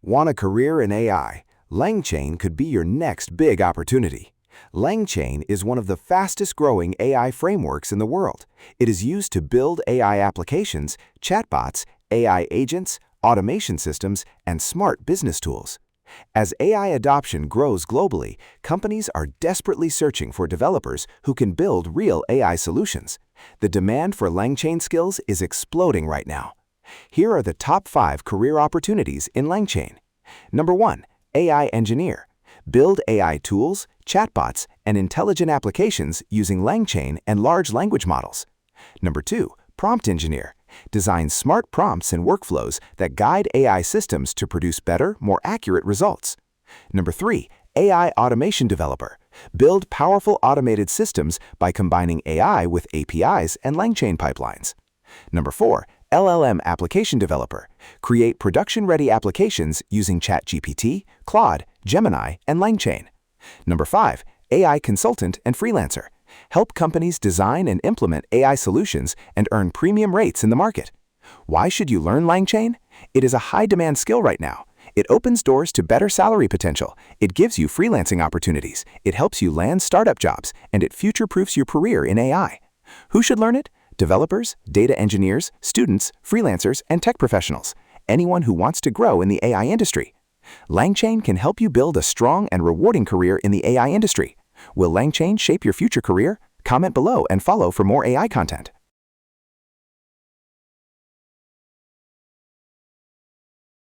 Want a career in AI? LangChain could be your next big opportunity. LangChain is one of the fastest-growing AI frameworks in the world. It is used to build AI applications, chatbots, AI agents, automation systems, and smart business tools. As AI adoption grows globally, companies are desperately searching for developers who can build real AI solutions. The demand for LangChain skills is exploding right now. Here are the top 5 career opportunities in LangChain. Number 1. AI engineer. Build AI tools, chatbots, and intelligent applications using LangChain and large language models. Number 2. Prompt engineer. Design smart prompts and workflows that guide AI systems to produce better, more accurate results. Number 3. AI automation developer. Build powerful automated systems by combining AI with APIs and LangChain pipelines. Number 4. LLM application developer. Create production-ready applications using ChatGPT, Claude, Gemini, and LangChain. Number 5. AI consultant and freelancer. Help companies design and implement AI solutions and earn premium rates in the market. Why should you learn LangChain? It is a high-demand skill right now. It opens doors to better salary potential. It gives you freelancing opportunities. It helps you land startup jobs, and it future-proofs your career in AI. Who should learn it? Developers, data engineers, students, freelancers, and tech professionals. Anyone who wants to grow in the AI industry. LangChain can help you build a strong and rewarding career in the AI industry. Will LangChain shape your future career? Comment below and follow for more AI content.